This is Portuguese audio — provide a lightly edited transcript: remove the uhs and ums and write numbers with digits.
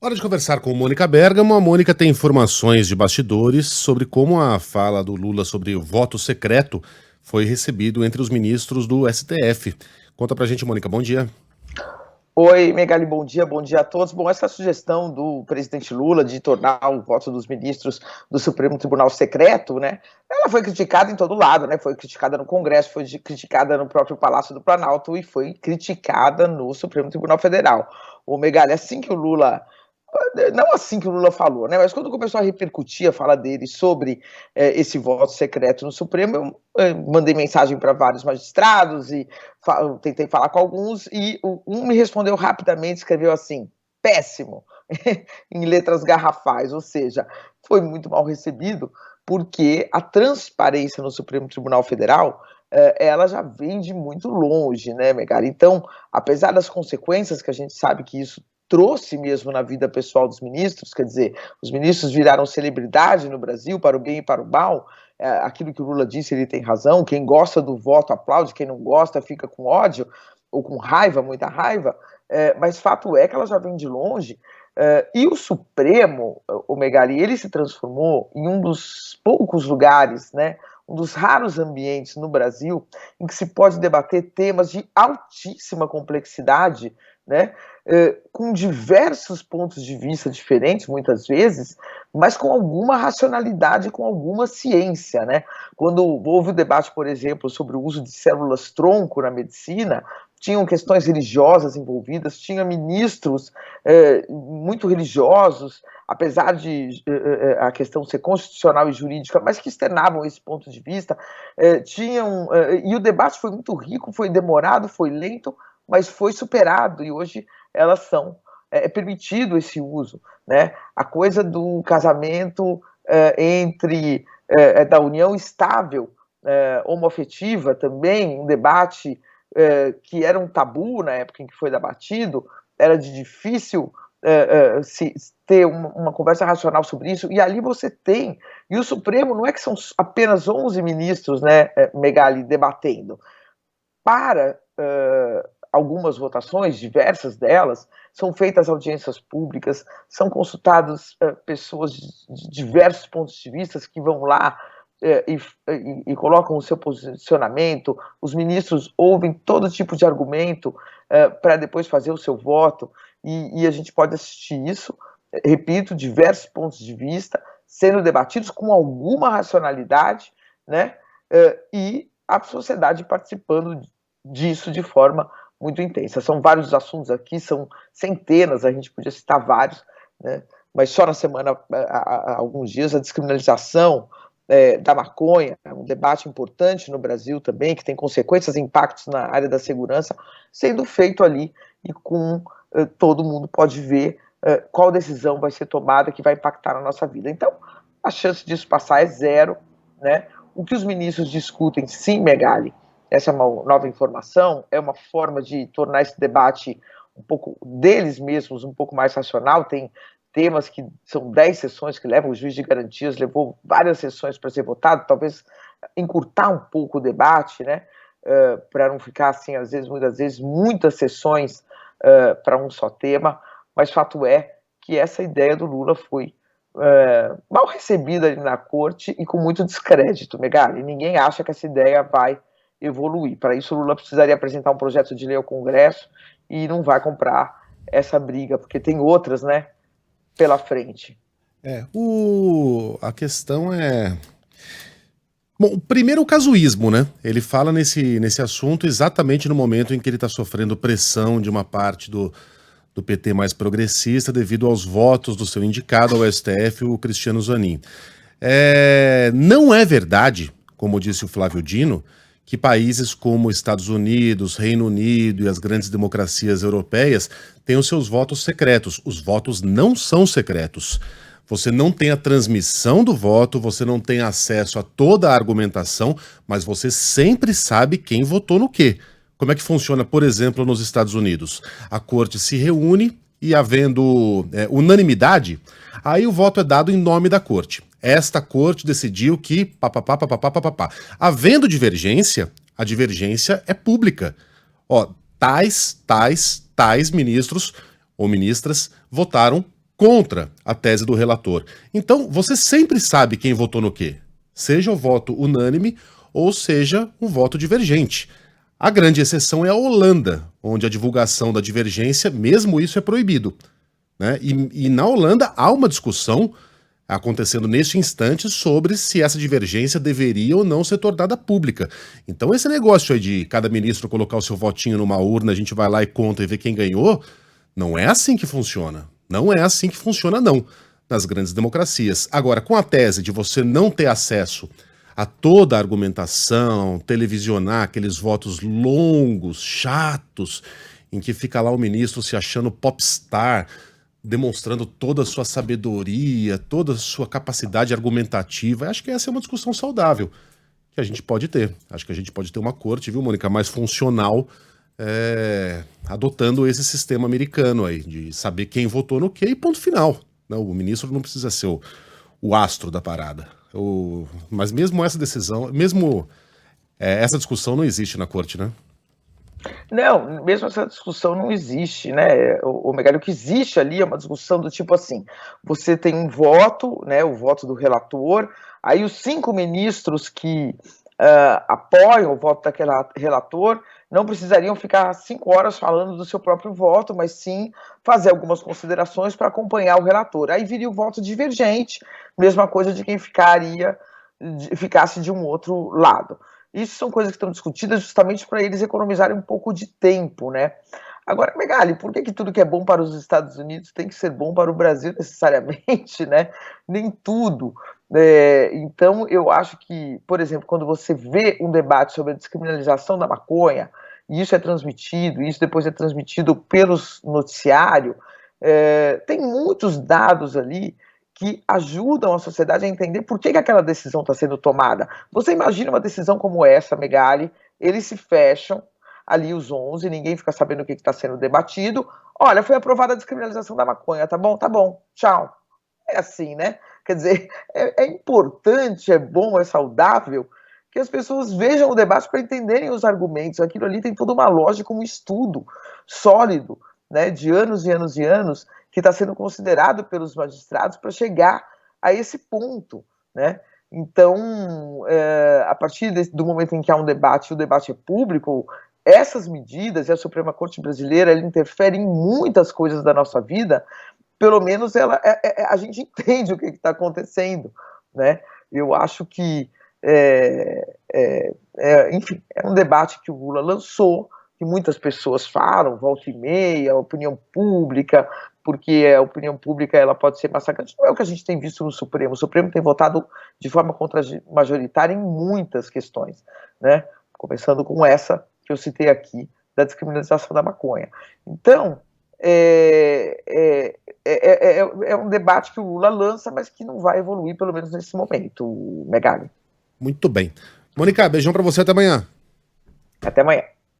Hora de conversar com Mônica Bergamo. A Mônica tem informações de bastidores sobre como a fala do Lula sobre o voto secreto foi recebido entre os ministros do STF. Conta pra gente, Mônica. Bom dia. Oi, Megali, bom dia a todos. Bom, essa sugestão do presidente Lula de tornar o voto dos ministros do Supremo Tribunal secreto, né, ela foi criticada em todo lado, né, foi criticada no Congresso, foi criticada no próprio Palácio do Planalto e foi criticada no Supremo Tribunal Federal. O Megali, assim que o Lula não assim que o Lula falou, né? Mas quando começou a repercutir a fala dele sobre esse voto secreto no Supremo, eu mandei mensagem para vários magistrados e tentei falar com alguns, e um me respondeu rapidamente, escreveu assim: péssimo, em letras garrafais, ou seja, foi muito mal recebido, porque a transparência no Supremo Tribunal Federal ela já vem de muito longe, né, Megali? Então, apesar das consequências que a gente sabe que isso trouxe mesmo na vida pessoal dos ministros, quer dizer, os ministros viraram celebridade no Brasil, para o bem e para o mal, aquilo que o Lula disse, ele tem razão, quem gosta do voto aplaude, quem não gosta fica com ódio, ou com raiva, muita raiva, mas fato é que ela já vem de longe, e o Supremo, o Megali, ele se transformou em um dos poucos lugares, né, um dos raros ambientes no Brasil em que se pode debater temas de altíssima complexidade, né, com diversos pontos de vista diferentes, muitas vezes, mas com alguma racionalidade, com alguma ciência, né? Quando houve o debate, por exemplo, sobre o uso de células-tronco na medicina, tinham questões religiosas envolvidas, tinha ministros muito religiosos, apesar de a questão ser constitucional e jurídica, mas que externavam esse ponto de vista, e o debate foi muito rico, foi demorado, foi lento, mas foi superado, e hoje elas são, é permitido esse uso, né? A coisa do casamento da união estável, homoafetiva também, um debate que era um tabu na época em que foi debatido, era de difícil se ter uma conversa racional sobre isso, e ali você tem, e o Supremo não é que são apenas 11 ministros, né, Megali, debatendo, para algumas votações, diversas delas, são feitas audiências públicas, são consultadas pessoas de diversos pontos de vista que vão lá e colocam o seu posicionamento, os ministros ouvem todo tipo de argumento para depois fazer o seu voto, e a gente pode assistir isso, repito, diversos pontos de vista, sendo debatidos com alguma racionalidade, né, e a sociedade participando disso de forma muito intensa. São vários assuntos aqui, são centenas, a gente podia citar vários, né? Mas só na semana, há alguns dias, a descriminalização da maconha, um debate importante no Brasil também, que tem consequências e impactos na área da segurança, sendo feito ali, e com todo mundo pode ver qual decisão vai ser tomada que vai impactar na nossa vida. Então, a chance disso passar é zero, né? O que os ministros discutem, sim, Megali, essa é uma nova informação, é uma forma de tornar esse debate um pouco deles mesmos, um pouco mais racional. Tem temas que são 10 sessões que levam, o juiz de garantias levou várias sessões para ser votado, talvez encurtar um pouco o debate, né, para não ficar assim, às vezes, muitas sessões para um só tema, mas fato é que essa ideia do Lula foi mal recebida ali na corte e com muito descrédito, Megali. Ninguém acha que essa ideia vai evoluir. Para isso, o Lula precisaria apresentar um projeto de lei ao Congresso e não vai comprar essa briga, porque tem outras, né, pela frente. A questão é... Bom, primeiro o casuísmo, né? Ele fala nesse assunto exatamente no momento em que ele está sofrendo pressão de uma parte do PT mais progressista devido aos votos do seu indicado ao STF, o Cristiano Zanin. Não é verdade, como disse o Flávio Dino, que países como Estados Unidos, Reino Unido e as grandes democracias europeias têm os seus votos secretos. Os votos não são secretos. Você não tem a transmissão do voto, você não tem acesso a toda a argumentação, mas você sempre sabe quem votou no quê. Como é que funciona, por exemplo, nos Estados Unidos? A corte se reúne e, havendo unanimidade, aí o voto é dado em nome da corte. Esta corte decidiu que papapá. Havendo divergência, a divergência é pública. Tais ministros ou ministras votaram contra a tese do relator. Então, você sempre sabe quem votou no quê, seja o voto unânime ou seja um voto divergente. A grande exceção é a Holanda, onde a divulgação da divergência, mesmo isso, é proibido, né? E na Holanda há uma discussão acontecendo neste instante sobre se essa divergência deveria ou não ser tornada pública. Então esse negócio aí de cada ministro colocar o seu votinho numa urna, a gente vai lá e conta e vê quem ganhou, não é assim que funciona. Não é assim que funciona, não, nas grandes democracias. Agora, com a tese de você não ter acesso a toda a argumentação, televisionar aqueles votos longos, chatos, em que fica lá o ministro se achando popstar, demonstrando toda a sua sabedoria, toda a sua capacidade argumentativa. Acho que essa é uma discussão saudável que a gente pode ter. Acho que a gente pode ter uma corte, viu, Mônica, mais funcional, adotando esse sistema americano aí, de saber quem votou no quê e ponto final. Não, o ministro não precisa ser o astro da parada. Mas mesmo essa decisão, essa discussão não existe na corte, né? Não, mesmo essa discussão não existe, né? O Megali, o que existe ali é uma discussão do tipo assim: você tem um voto, né? O voto do relator, aí os 5 ministros que apoiam o voto daquele relator não precisariam ficar 5 horas falando do seu próprio voto, mas sim fazer algumas considerações para acompanhar o relator. Aí viria o voto divergente, mesma coisa de quem ficasse de um outro lado. Isso são coisas que estão discutidas justamente para eles economizarem um pouco de tempo, né? Agora, Megali, por que tudo que é bom para os Estados Unidos tem que ser bom para o Brasil necessariamente, né? Nem tudo. Então, eu acho que, por exemplo, quando você vê um debate sobre a descriminalização da maconha, e isso é transmitido, e isso depois é transmitido pelos noticiários, tem muitos dados ali que ajudam a sociedade a entender por que aquela decisão está sendo tomada. Você imagina uma decisão como essa, Megali, eles se fecham, ali os 11, ninguém fica sabendo o que está sendo debatido. Olha, foi aprovada a descriminalização da maconha, tá bom? Tá bom, tchau. É assim, né? Quer dizer, é importante, é bom, é saudável que as pessoas vejam o debate para entenderem os argumentos. Aquilo ali tem toda uma lógica, um estudo sólido, né, de anos e anos e anos, que está sendo considerado pelos magistrados para chegar a esse ponto, né? Então, a partir do momento em que há um debate, o debate é público, essas medidas, e a Suprema Corte Brasileira, ela interfere em muitas coisas da nossa vida, pelo menos a gente entende o que está acontecendo, né? Eu acho que, enfim, é um debate que o Lula lançou, que muitas pessoas falam, volta e meia, a opinião pública, porque a opinião pública ela pode ser massacrante. Não é o que a gente tem visto no Supremo. O Supremo tem votado de forma majoritária em muitas questões, né? Começando com essa que eu citei aqui, da descriminalização da maconha. Então, é um debate que o Lula lança, mas que não vai evoluir, pelo menos nesse momento, Megali. Muito bem. Mônica, beijão para você, até amanhã. Até amanhã.